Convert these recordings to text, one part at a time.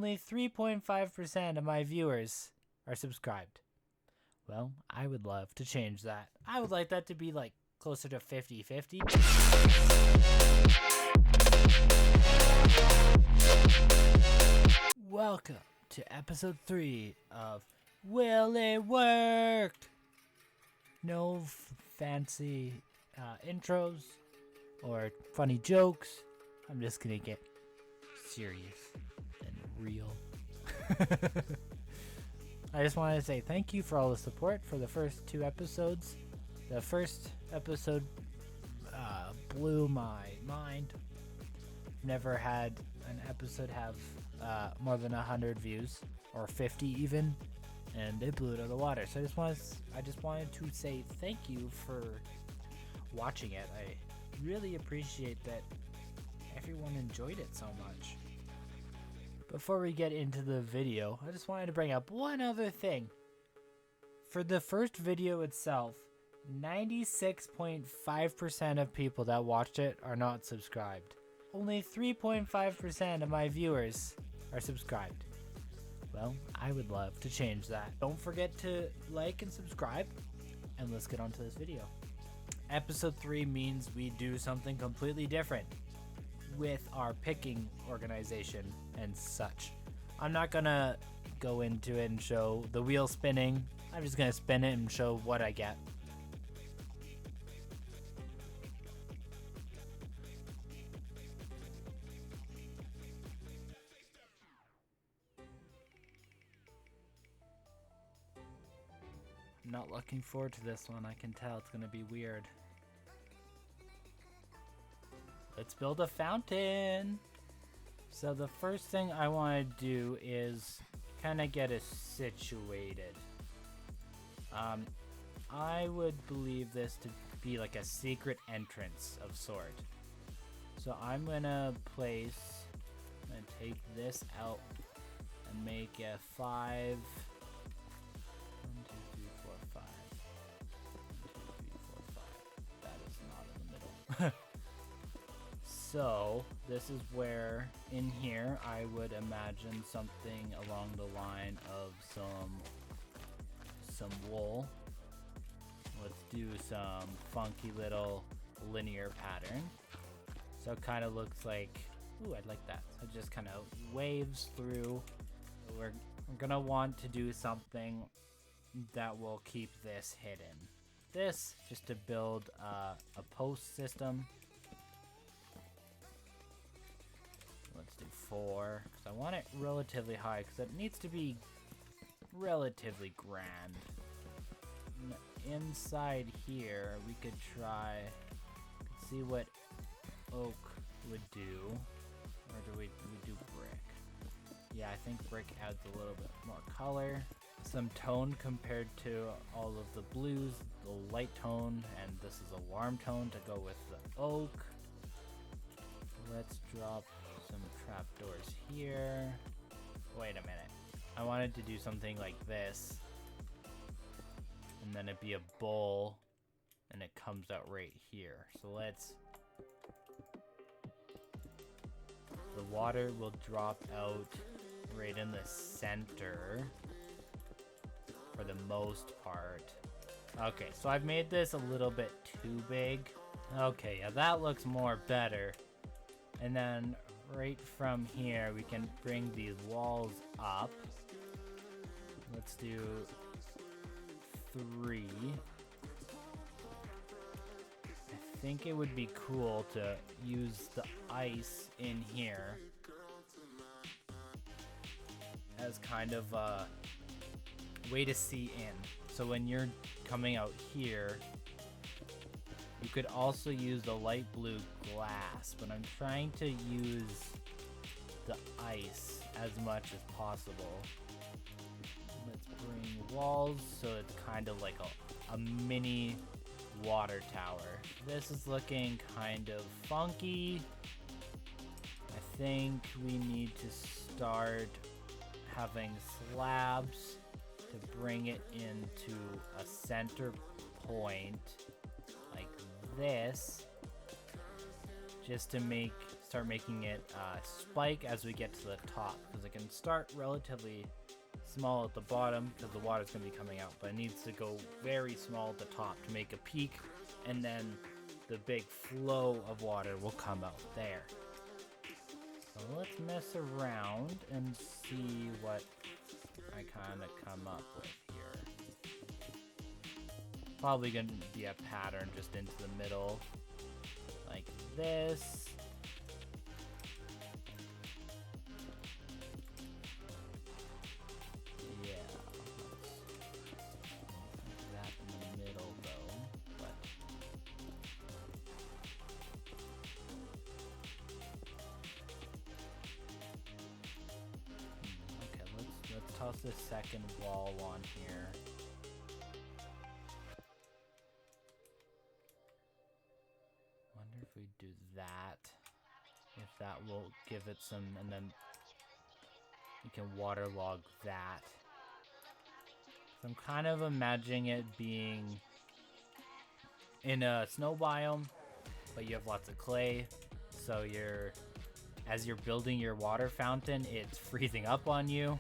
Only 3.5% of my viewers are subscribed. Well, I would love to change that. I would like that to be like closer to 50-50. Welcome to episode 3 of Will It Work? No fancy intros or funny jokes. I'm just gonna get serious and real. I just wanted to say thank you for all the support for the first 2 episodes. The first episode blew my mind. Never had an episode have more than 100 views, or 50 even, and it blew it out of the water. So I just wanted to say thank you for watching it. I really appreciate that everyone enjoyed it so much. Before we get into the video, I just wanted to bring up one other thing. For the first video itself, 96.5% of people that watched it are not subscribed. Only 3.5% of my viewers are subscribed. Well, I would love to change that. Don't forget to like and subscribe, and let's get on to this video. Episode 3 means we do something completely different with our picking organization and such. I'm not gonna go into it and show the wheel spinning. I'm just gonna spin it and show what I get. I'm not looking forward to this one. I can tell it's gonna be weird. Let's build a fountain. So the first thing I want to do is kind of get it situated. I would believe this to be like a secret entrance of sort. So I'm gonna take this out and make a 5. 1, 2, 3, 4, 5. 1, 2, 3, 4, 5. That is not in the middle. So this is where in here I would imagine something along the line of some wool. Let's do some funky little linear pattern. So it kind of looks like, ooh, I'd like that. So it just kind of waves through. We're gonna want to do something that will keep this hidden. This just to build a post system. Let's do 4, because I want it relatively high, because it needs to be relatively grand. Inside here, we could see what oak would do. Or do we do brick? Yeah, I think brick adds a little bit more color. Some tone compared to all of the blues, the light tone, and this is a warm tone to go with the oak. Let's drop some trapdoors here. Wait a minute. I wanted to do something like this. And then it'd be a bowl. And it comes out right here. So the water will drop out right in the center. For the most part. Okay, so I've made this a little bit too big. Okay, yeah, that looks more better. And then right from here, we can bring these walls up. Let's do 3. I think it would be cool to use the ice in here as kind of a way to see in. So when you're coming out here, you could also use the light blue glass, but I'm trying to use the ice as much as possible. Let's bring walls so it's kind of like a mini water tower. This is looking kind of funky. I think we need to start having slabs to bring it into a center point like this, just to start making it spike as we get to the top, because it can start relatively small at the bottom because the water's going to be coming out, but it needs to go very small at the top to make a peak, and then the big flow of water will come out there. So let's mess around and see what I kind of come up with here. Probably going to be a pattern just into the middle, like this. Yeah, that in the middle though, but okay, let's toss this second wall on here. Wonder if we do that, if that will give it some, and then you can waterlog that. So I'm kind of imagining it being in a snow biome, but you have lots of clay, so as you're building your water fountain, it's freezing up on you.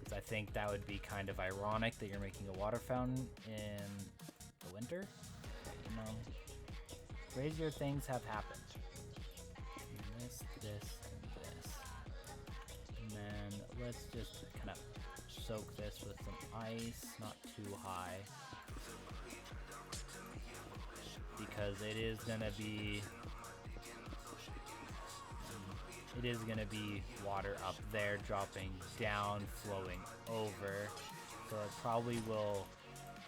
So I think that would be kind of ironic that you're making a water fountain in the winter. You know, crazier things have happened. This, and this. And then let's just kind of soak this with some ice, not too high. Because it is gonna be water up there dropping down, flowing over. So it probably will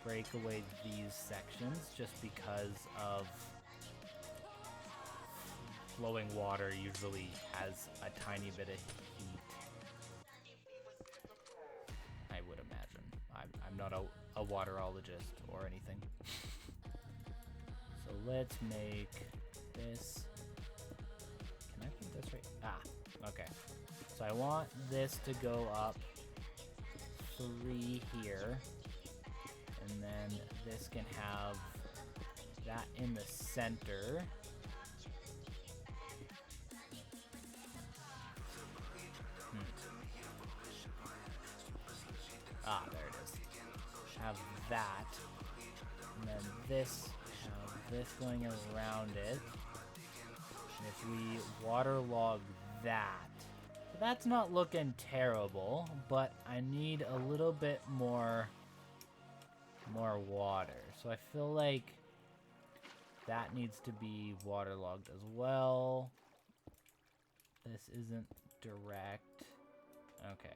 break away these sections just because of flowing water usually has a tiny bit of heat. I would imagine. I'm not a waterologist or anything. So let's make this. Can I put this right? Ah, okay. So I want this to go up 3 here, and then this can have that in the center. Ah, there it is. Have that, and then this, have this going around it. And if we waterlog that, that's not looking terrible, but I need a little bit more water. So I feel like that needs to be waterlogged as well. This isn't direct. Okay.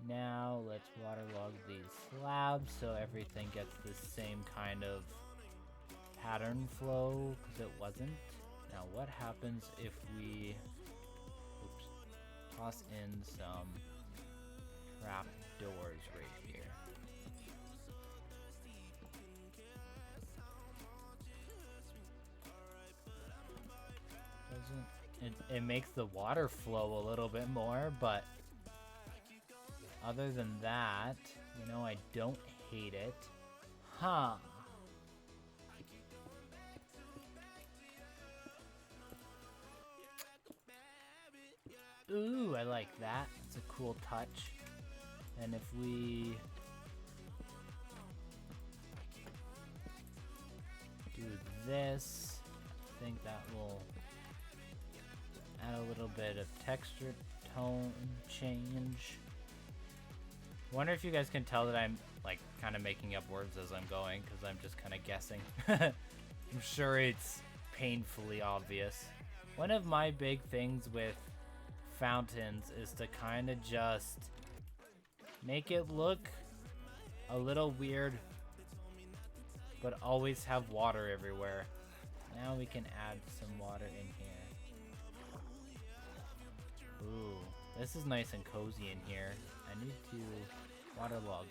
Now let's waterlog these slabs so everything gets the same kind of pattern flow, because it wasn't. Now what happens if we toss in some trap doors right here? It makes the water flow a little bit more, but other than that, you know, I don't hate it. Huh. Ooh, I like that. It's a cool touch. And if we do this, I think that will add a little bit of texture tone change. Wonder if you guys can tell that I'm like kind of making up words as I'm going, because I'm just kind of guessing. I'm sure it's painfully obvious. One of my big things with fountains is to kind of just make it look a little weird, but always have water everywhere. Now we can add some water in here. Ooh, this is nice and cozy in here. I need to waterlog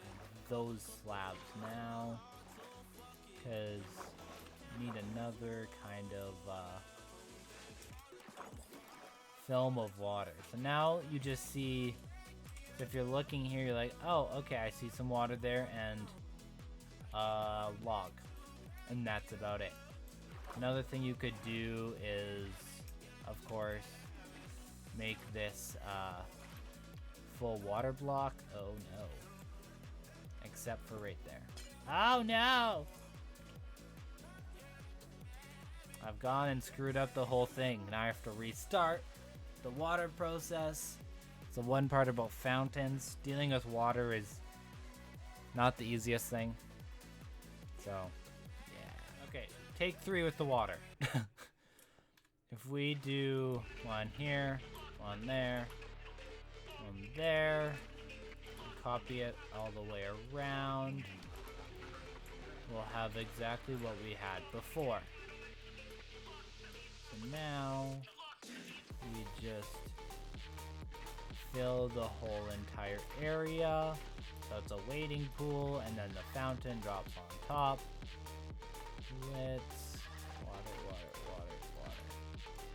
those slabs now, because we need another kind of film of water. So now you just see, if you're looking here, you're like, oh, okay, I see some water there and log, and that's about it. Another thing you could do is of course, make this full water block. Oh no. Except for right there. Oh no! I've gone and screwed up the whole thing. Now I have to restart the water process. So one part about fountains, dealing with water is not the easiest thing. So, yeah. Okay, take 3 with the water. If we do one here, one there, one there, copy it all the way around, we'll have exactly what we had before. So now, we just fill the whole entire area. So it's a wading pool, and then the fountain drops on top. Let's water.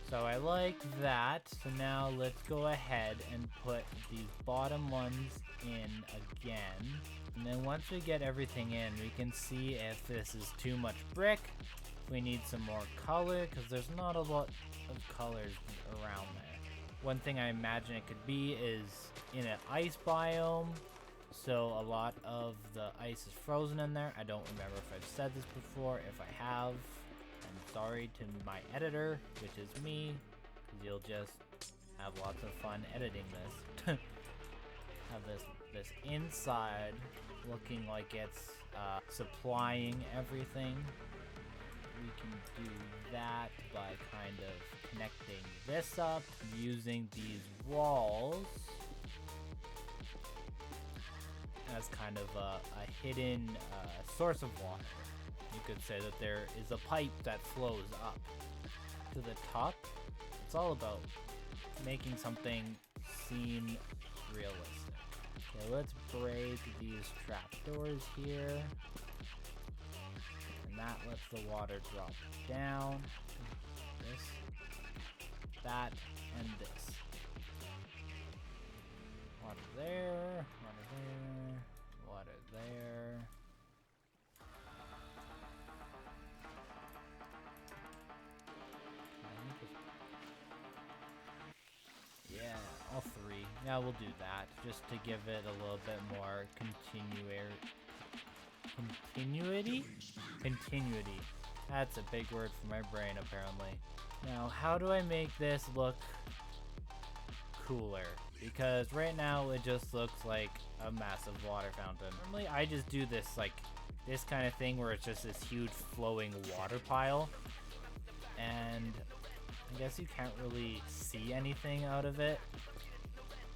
So I like that. So now let's go ahead and put these bottom ones in again. And then once we get everything in, we can see if this is too much brick. We need some more color, because there's not a lot of colors around there. One thing I imagine it could be is in an ice biome. So a lot of the ice is frozen in there. I don't remember if I've said this before. If I have, I'm sorry to my editor, which is me, because you'll just have lots of fun editing this. Have this inside looking like it's supplying everything. We can do that by kind of connecting this up using these walls as kind of a hidden source of water. You could say that there is a pipe that flows up to the top. It's all about making something seem realistic. Okay, let's break these trapdoors here. And that lets the water drop down. This, that, and this. Water there, water there, water there. Yeah, all 3. Yeah, we'll do that just to give it a little bit more continuity. That's a big word for my brain, apparently. Now, how do I make this look cooler? Because right now it just looks like a massive water fountain. Normally I just do this this kind of thing where it's just this huge flowing water pile, and I guess you can't really see anything out of it.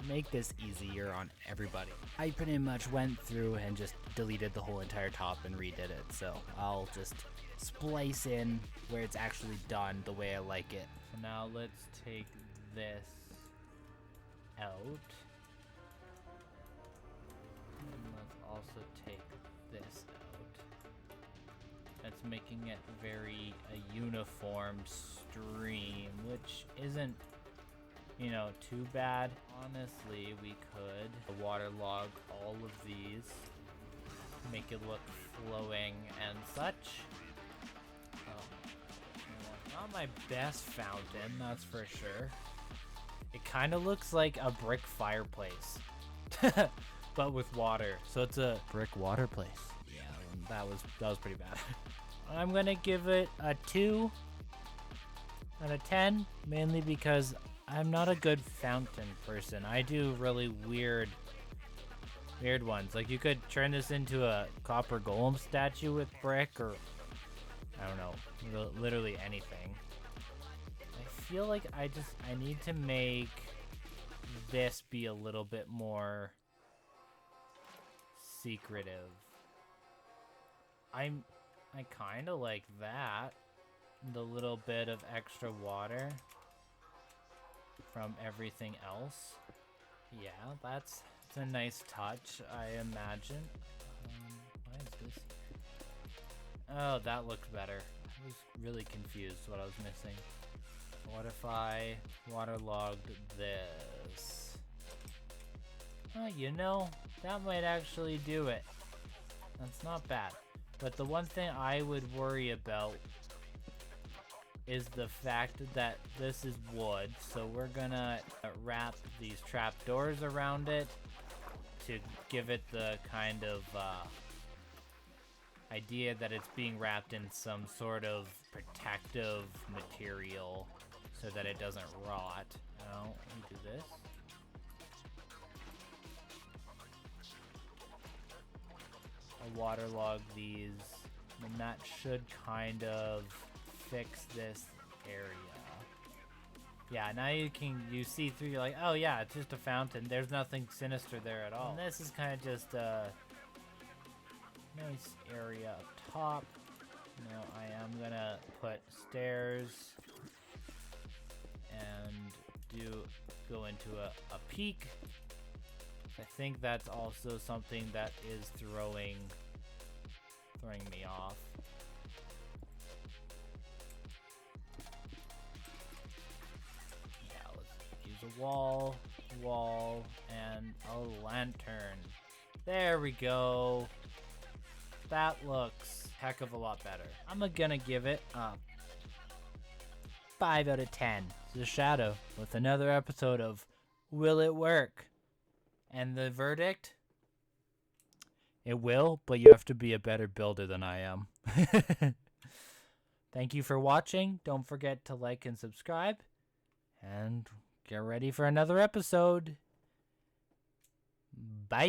Make this easier on everybody. I pretty much went through and just deleted the whole entire top and redid it, so I'll just splice in where it's actually done the way I like it. So now let's take this out, and let's also take this out. That's making it very a uniform stream, which isn't, you know, too bad. Honestly, we could waterlog all of these, make it look flowing and such. Not my best fountain, that's for sure. It kind of looks like a brick fireplace, but with water. So it's a brick water place. Yeah, that was pretty bad. I'm gonna give it a 2 out of 10, mainly because I'm not a good fountain person. I do really weird ones. Like, you could turn this into a copper golem statue with brick, or I don't know, literally anything. I feel like I need to make this be a little bit more secretive. I kind of like that. The little bit of extra water from everything else. Yeah, that's a nice touch, I imagine. Why is this? Oh, that looks better. I was really confused what I was missing. What if I waterlogged this? Oh, you know, that might actually do it. That's not bad. But the one thing I would worry about is the fact that this is wood, so we're gonna wrap these trapdoors around it to give it the kind of idea that it's being wrapped in some sort of protective material so that it doesn't rot. Now, let me do this. I'll waterlog these, and that should kind of fix this area. Yeah, now you see through, you're like, oh yeah, it's just a fountain. There's nothing sinister there at all. And this is kind of just a nice area up top. Now I am gonna put stairs and go into a peak. I think that's also something that is throwing me off. Yeah, let's use a wall, and a lantern. There we go. That looks a heck of a lot better. I'm gonna give it a 5 out of 10. The Shadow with another episode of Will It Work? And the verdict? It will, but you have to be a better builder than I am. Thank you for watching. Don't forget to like and subscribe. And get ready for another episode. Bye.